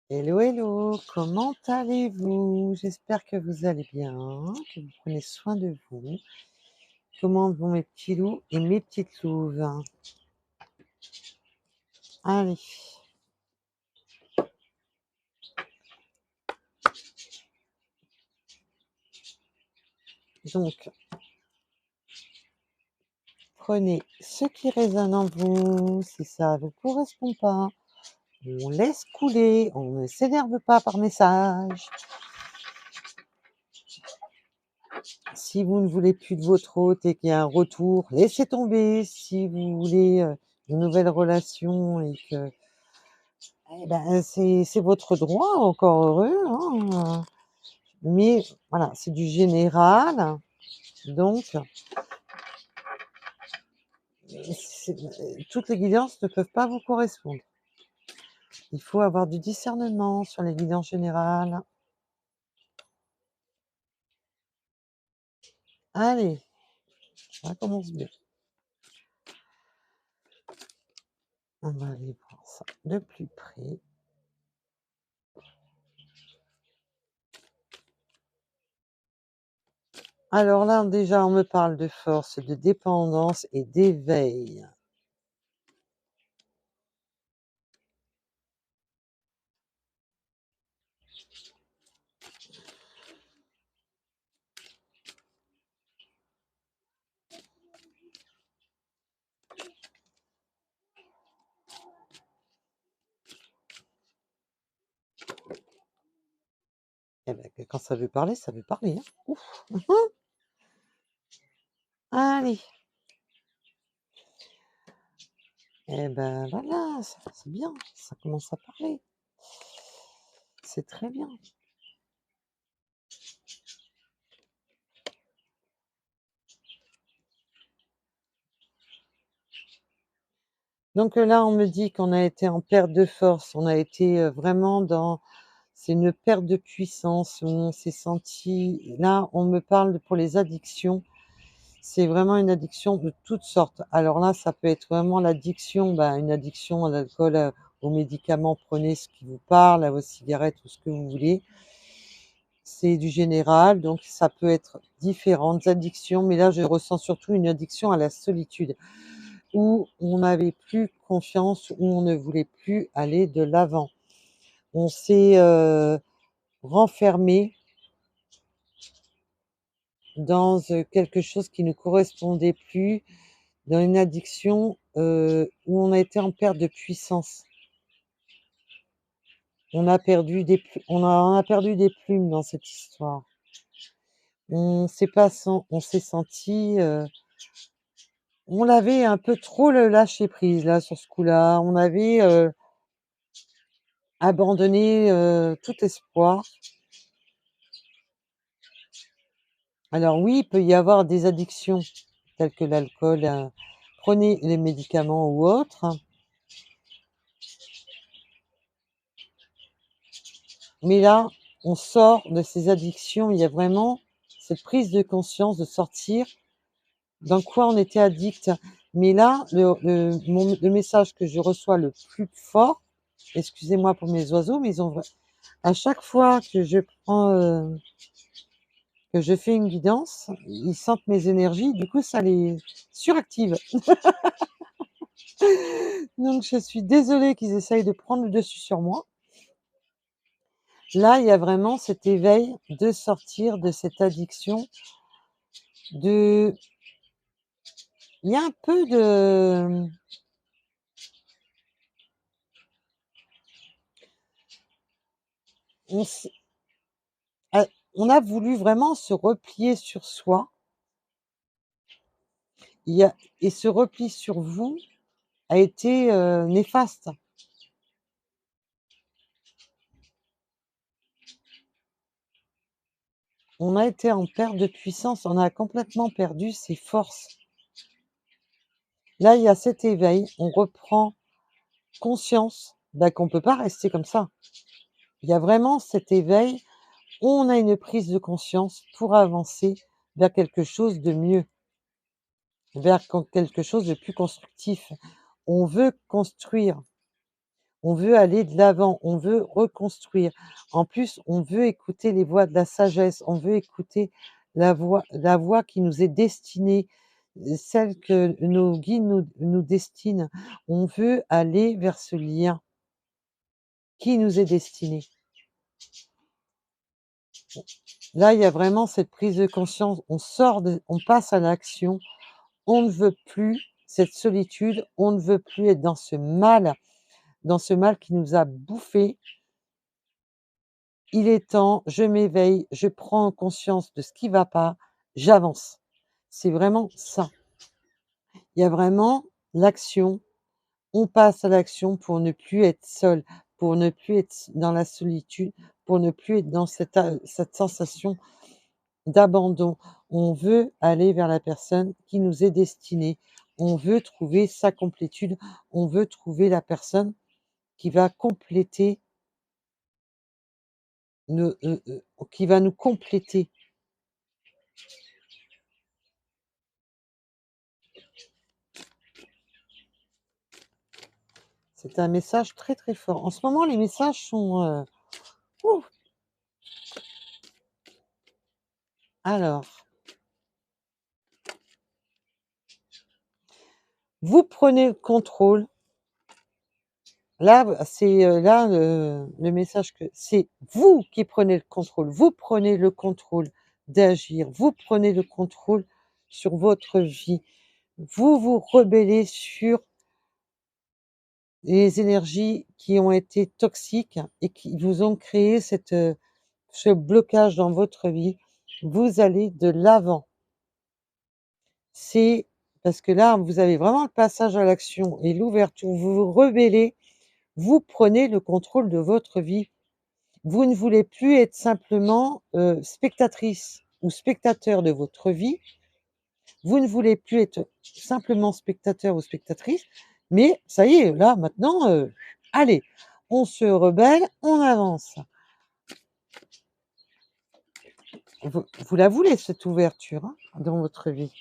Hello, hello, comment allez-vous? J'espère que vous allez bien, que vous prenez soin de vous. Comment vont mes petits loups et mes petites louves? Allez, donc, prenez ce qui résonne en vous. Si ça ne vous correspond pas, on laisse couler, on ne s'énerve pas par message. Si vous ne voulez plus de votre hôte et qu'il y a un retour, laissez tomber. Si vous voulez une nouvelle relation et que eh ben, c'est votre droit, encore heureux, hein, mais voilà, c'est du général, donc toutes les guidances ne peuvent pas vous correspondre. Il faut avoir du discernement sur les guidances générales. Allez, ça commence bien. On va aller voir ça de plus près. Alors là, déjà, on me parle de force, de dépendance et d'éveil. Eh ben, quand ça veut parler, ça veut parler, hein. Ouf. Allez, eh ben voilà, c'est bien, ça commence à parler. C'est très bien. Donc là, on me dit qu'on a été en perte de force, on a été, vraiment dans c'est une perte de puissance, où on s'est senti là, on me parle pour les addictions, c'est vraiment une addiction de toutes sortes. Alors là, ça peut être vraiment l'addiction, une addiction à l'alcool, aux médicaments, prenez ce qui vous parle, aux cigarettes ou ce que vous voulez. C'est du général, donc ça peut être différentes addictions, mais là, je ressens surtout une addiction à la solitude. Où on n'avait plus confiance, où on ne voulait plus aller de l'avant. On s'est, renfermé dans, quelque chose qui ne correspondait plus, dans une addiction, où on a été en perte de puissance. On a perdu des plumes dans cette histoire. On s'est senti, on l'avait un peu trop le lâché prise là, sur ce coup-là. On avait, abandonné, tout espoir. Alors oui, il peut y avoir des addictions telles que l'alcool, prenez les médicaments ou autres, mais là, on sort de ces addictions. Il y a vraiment cette prise de conscience de sortir dans quoi on était addict. Mais là, le message que je reçois le plus fort, excusez-moi pour mes oiseaux, mais ils ont à chaque fois que que je fais une guidance, ils sentent mes énergies, du coup ça les suractive. Donc je suis désolée qu'ils essayent de prendre le dessus sur moi. Là, il y a vraiment cet éveil de sortir de cette addiction, de il y a un peu de on s a on a voulu vraiment se replier sur soi. Il y a et ce repli sur vous a été, néfaste. On a été en perte de puissance, on a complètement perdu ses forces. Là, il y a cet éveil, on reprend conscience, qu'on peut pas rester comme ça. Il y a vraiment cet éveil, on a une prise de conscience pour avancer vers quelque chose de mieux, vers quelque chose de plus constructif. On veut construire, On veut aller de l'avant, on veut reconstruire. En plus, on veut écouter les voix de la sagesse, on veut écouter la voix qui nous est destinée, celle que nos guides nous destinent. On veut aller vers ce lien qui nous est destiné. Là, il y a vraiment cette prise de conscience, on passe à l'action, on ne veut plus cette solitude, on ne veut plus être dans ce mal qui nous a bouffés. Il est temps, je m'éveille, je prends conscience de ce qui va pas, j'avance. C'est vraiment ça. Il y a vraiment l'action, on passe à l'action pour ne plus être seul, pour ne plus être dans la solitude, pour ne plus être dans cette sensation d'abandon. On veut aller vers la personne qui nous est destinée. On veut trouver sa complétude, on veut trouver la personne qui va compléter qui va nous compléter. C'est un message très, très fort. En ce moment, les messages sont, ouh! Alors, vous prenez le contrôle. Là, là, le message que c'est vous qui prenez le contrôle. Vous prenez le contrôle d'agir. Vous prenez le contrôle sur votre vie. Vous vous rebellez sur les énergies qui ont été toxiques et qui vous ont créé ce blocage dans votre vie. Vous allez de l'avant. C'est parce que là, vous avez vraiment le passage à l'action et l'ouverture. Vous vous rebellez, vous prenez le contrôle de votre vie. Vous ne voulez plus être simplement, spectatrice ou spectateur de votre vie. Vous ne voulez plus être simplement spectateur ou spectatrice, mais ça y est, là, maintenant, allez, on se rebelle, on avance. Vous la voulez cette ouverture, hein, dans votre vie.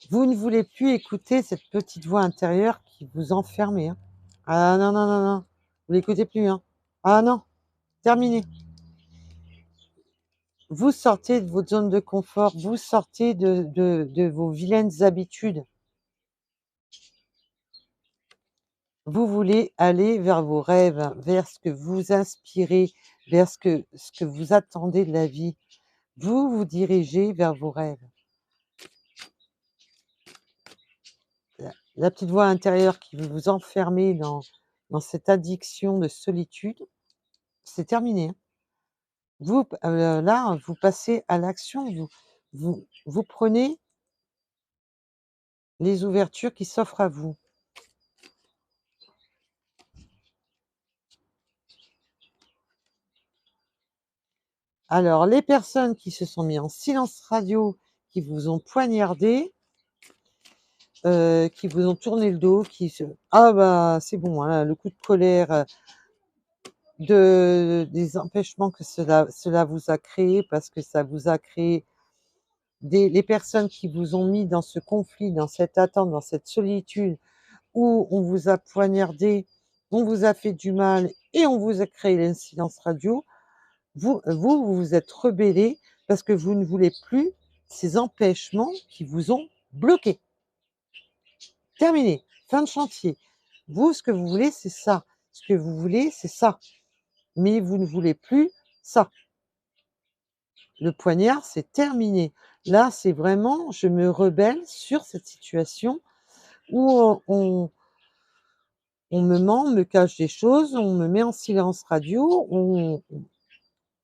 Vous ne voulez plus écouter cette petite voix intérieure qui vous enfermait, hein. Ah non, non, non, non, vous l'écoutez plus, hein. Ah non, terminé. Vous sortez de votre zone de confort, vous sortez de vos vilaines habitudes. Vous voulez aller vers vos rêves, vers ce que vous inspirez, vers ce que vous attendez de la vie. Vous vous dirigez vers vos rêves. La petite voix intérieure qui veut vous enfermer dans cette addiction de solitude, c'est terminé, hein. Vous, là, vous passez à l'action, vous prenez les ouvertures qui s'offrent à vous. Alors, les personnes qui se sont mis en silence radio, qui vous ont poignardé, qui vous ont tourné le dos, ah bah, c'est bon, hein, le coup de colère, des empêchements que cela vous a créé, parce que ça vous a créé les personnes qui vous ont mis dans ce conflit, dans cette attente, dans cette solitude, où on vous a poignardé, on vous a fait du mal et on vous a créé le silence radio. Vous vous êtes rebellés parce que vous ne voulez plus ces empêchements qui vous ont bloqué. Terminé, fin de chantier. Vous, ce que vous voulez, c'est ça. Ce que vous voulez, c'est ça. Mais vous ne voulez plus ça. Le poignard, c'est terminé. Là, c'est vraiment, je me rebelle sur cette situation où on me ment, on me cache des choses, on me met en silence radio,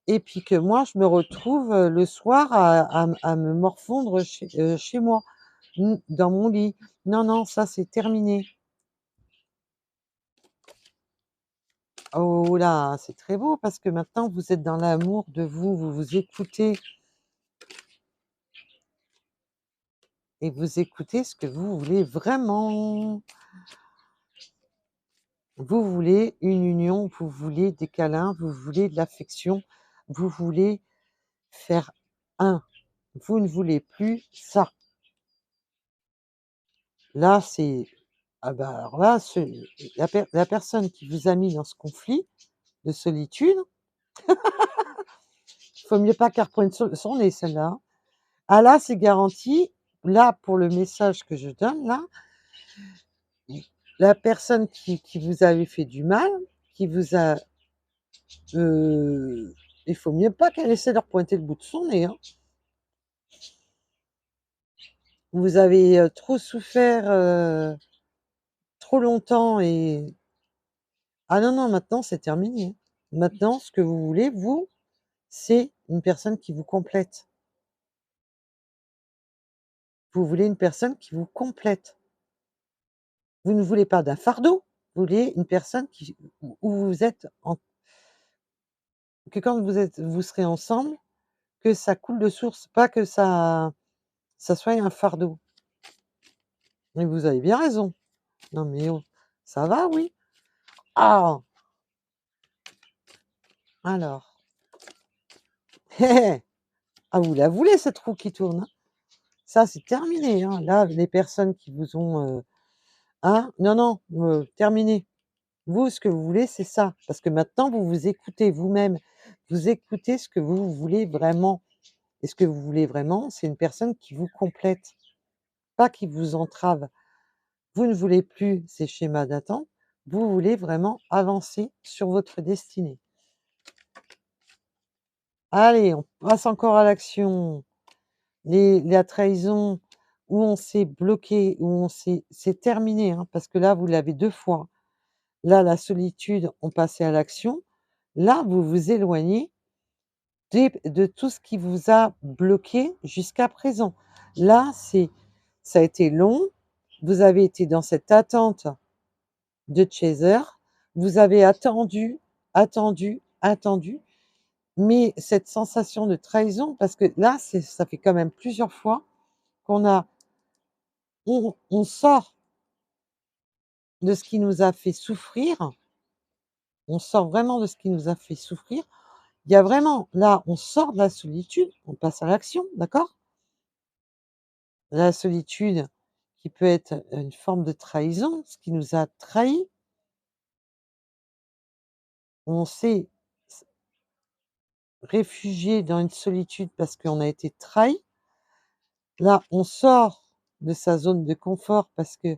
et puis que moi, je me retrouve le soir à me morfondre chez moi, dans mon lit. Non, non, ça, c'est terminé. Oh là, c'est très beau parce que maintenant, vous êtes dans l'amour de vous, vous vous écoutez et vous écoutez ce que vous voulez vraiment. Vous voulez une union, vous voulez des câlins, vous voulez de l'affection, vous voulez faire un. Vous ne voulez plus ça. Là, c'est ah bah, alors là, la personne qui vous a mis dans ce conflit de solitude, il faut mieux pas qu'elle reprenne son nez celle-là, hein. Ah là, c'est garanti, là, pour le message que je donne là, la personne qui vous avait fait du mal, qui vous a, heu, il faut mieux pas qu'elle essaie de repointer le bout de son nez, hein. Vous avez, trop souffert, trop longtemps et ah non, non, maintenant c'est terminé, hein. Maintenant, ce que vous voulez, vous, c'est une personne qui vous complète. Vous voulez une personne qui vous complète. Vous ne voulez pas d'un fardeau, vous voulez une personne où vous êtes en que quand vous serez ensemble, que ça coule de source, pas que ça soit un fardeau. Et vous avez bien raison. Non mais oh, ça va, oui? Ah! Alors, ah vous la voulez cette roue qui tourne, hein? Ça, c'est terminé, hein. Là, les personnes qui vous ont, hein? Non, non, terminé. Vous, ce que vous voulez, c'est ça, parce que maintenant vous vous écoutez vous-même. Vous écoutez ce que vous voulez vraiment et ce que vous voulez vraiment, c'est une personne qui vous complète, pas qui vous entrave. Vous ne voulez plus ces schémas d'attente, vous voulez vraiment avancer sur votre destinée. Allez, on passe encore à l'action. La trahison où on s'est bloqué, où on s'est c'est terminé, hein, parce que là, vous l'avez 2 fois. Là, la solitude, on passait à l'action. Là, vous vous éloignez de tout ce qui vous a bloqué jusqu'à présent. Là, ça a été long, vous avez été dans cette attente de chaser, vous avez attendu, attendu, attendu, mais cette sensation de trahison, parce que là, ça fait quand même plusieurs fois qu'on a on sort de ce qui nous a fait souffrir, on sort vraiment de ce qui nous a fait souffrir. Il y a vraiment là, on sort de la solitude, on passe à l'action, d'accord? La solitude qui peut être une forme de trahison, ce qui nous a trahis, on s'est s réfugié dans une solitude parce qu'on a été trahi. Là, on sort de sa zone de confort parce que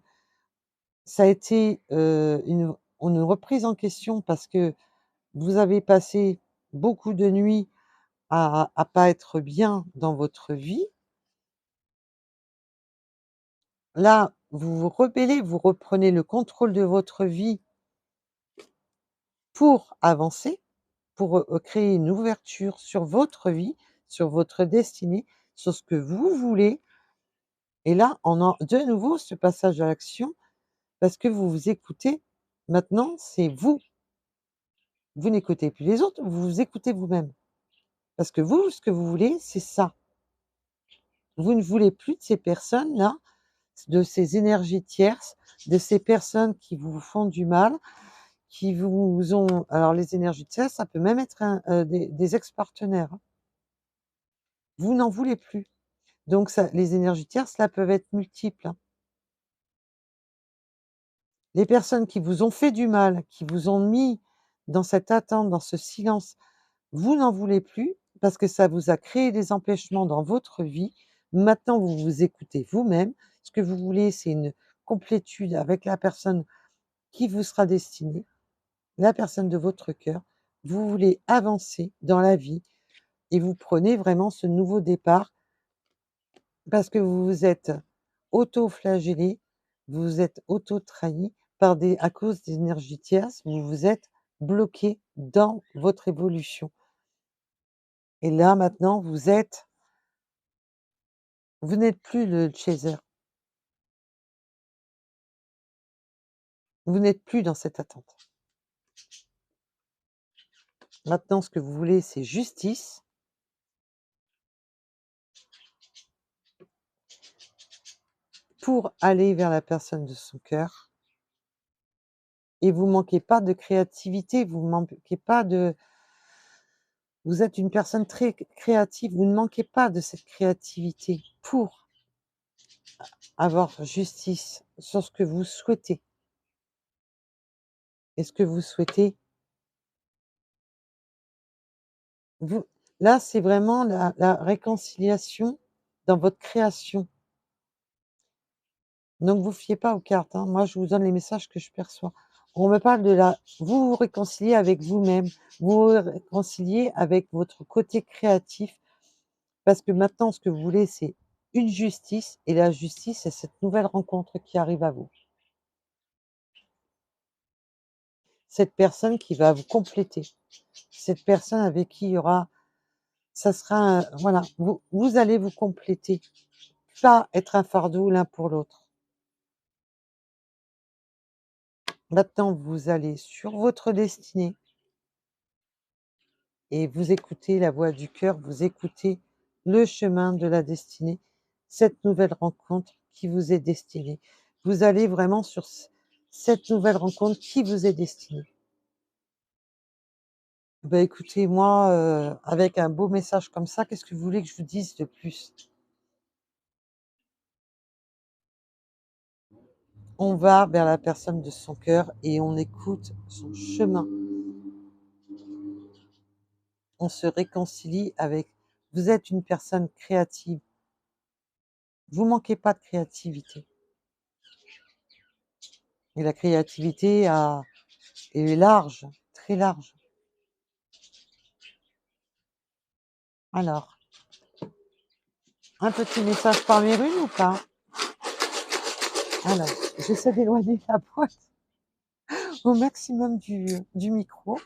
ça a été, une reprise en question parce que vous avez passé beaucoup de nuits à pas être bien dans votre vie. Là, vous vous rebellez, vous reprenez le contrôle de votre vie pour avancer. Pour, créer une ouverture sur votre vie, sur votre destinée, sur ce que vous voulez et là, on a de nouveau ce passage à l'action parce que vous vous écoutez. Maintenant, c'est vous. Vous n'écoutez plus les autres, vous vous écoutez vous-même. Parce que vous, ce que vous voulez, c'est ça. Vous ne voulez plus de ces personnes-là, de ces énergies tierces, de ces personnes qui vous font du mal, qui vous ont alors les énergies tierces, ça peut même être des ex-partenaires, hein. Vous n'en voulez plus. Donc ça les énergies tierces, là, peuvent être multiples, hein. Les personnes qui vous ont fait du mal, qui vous ont mis dans cette attente, dans ce silence, vous n'en voulez plus parce que ça vous a créé des empêchements dans votre vie. Maintenant, vous vous écoutez vous-même. Ce que vous voulez, c'est une complétude avec la personne qui vous sera destinée, la personne de votre cœur. Vous voulez avancer dans la vie et vous prenez vraiment ce nouveau départ parce que vous vous êtes auto-flagellé, vous vous êtes auto-trahi à cause des énergies tierces, vous vous êtes bloqué dans votre évolution. Et là, maintenant, vous n'êtes plus le chaser, vous n'êtes plus dans cette attente. Maintenant, ce que vous voulez, c'est justice pour aller vers la personne de son cœur et vous manquez pas de créativité, vous manquez pas de vous êtes une personne très créative, vous ne manquez pas de cette créativité pour avoir justice sur ce que vous souhaitez. Et ce que vous souhaitez, vous là, c'est vraiment la réconciliation dans votre création. Donc vous fiez pas aux cartes, hein. Moi, je vous donne les messages que je perçois. On me parle de la vous vous réconciliez avec vous-même, vous vous réconciliez avec votre côté créatif, parce que maintenant, ce que vous voulez, c'est une justice et la justice, c'est cette nouvelle rencontre qui arrive à vous. Cette personne qui va vous compléter, cette personne avec qui il y aura ça sera un voilà, vous allez vous compléter, pas être un fardeau l'un pour l'autre. Maintenant, vous allez sur votre destinée et vous écoutez la voix du cœur, vous écoutez le chemin de la destinée, cette nouvelle rencontre qui vous est destinée. Vous allez vraiment sur cette nouvelle rencontre qui vous est destinée. Bah, écoutez, moi, avec un beau message comme ça, qu'est-ce que vous voulez que je vous dise de plus? On va vers la personne de son cœur et on écoute son chemin. On se réconcilie avec vous êtes une personne créative, vous manquez pas de créativité et la créativité est large, très large. Alors, un petit message par mes runes ou pas? Alors, j'essaie d'éloigner la boîte au maximum du micro.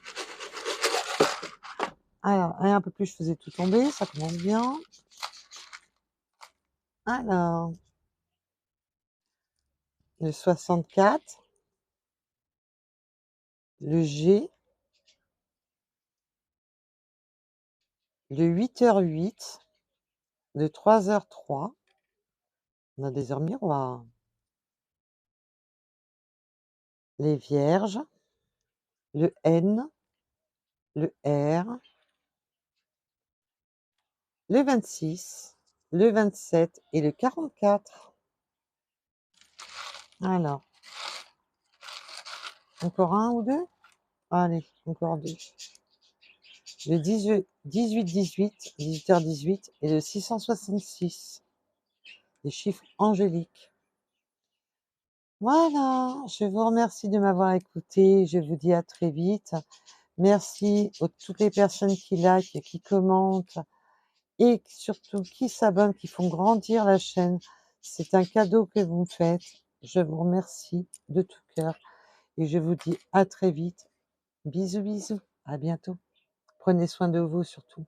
Alors, et un peu plus, je faisais tout tomber, ça commence bien. Alors, le 64, le G, le 8h08, le 3h03, on a des heures miroirs, les Vierges, le N, le R, le 26, le 27 et le 44. Alors, encore un ou deux? Allez, encore deux. Le 18-18, 18h18 et le 666, les chiffres angéliques. Voilà, je vous remercie de m'avoir écouté. Je vous dis à très vite. Merci à toutes les personnes qui likent, qui commentent et surtout qui s'abonnent, qui font grandir la chaîne. C'est un cadeau que vous me faites. Je vous remercie de tout cœur et je vous dis à très vite. Bisous, bisous. À bientôt. Prenez soin de vous surtout.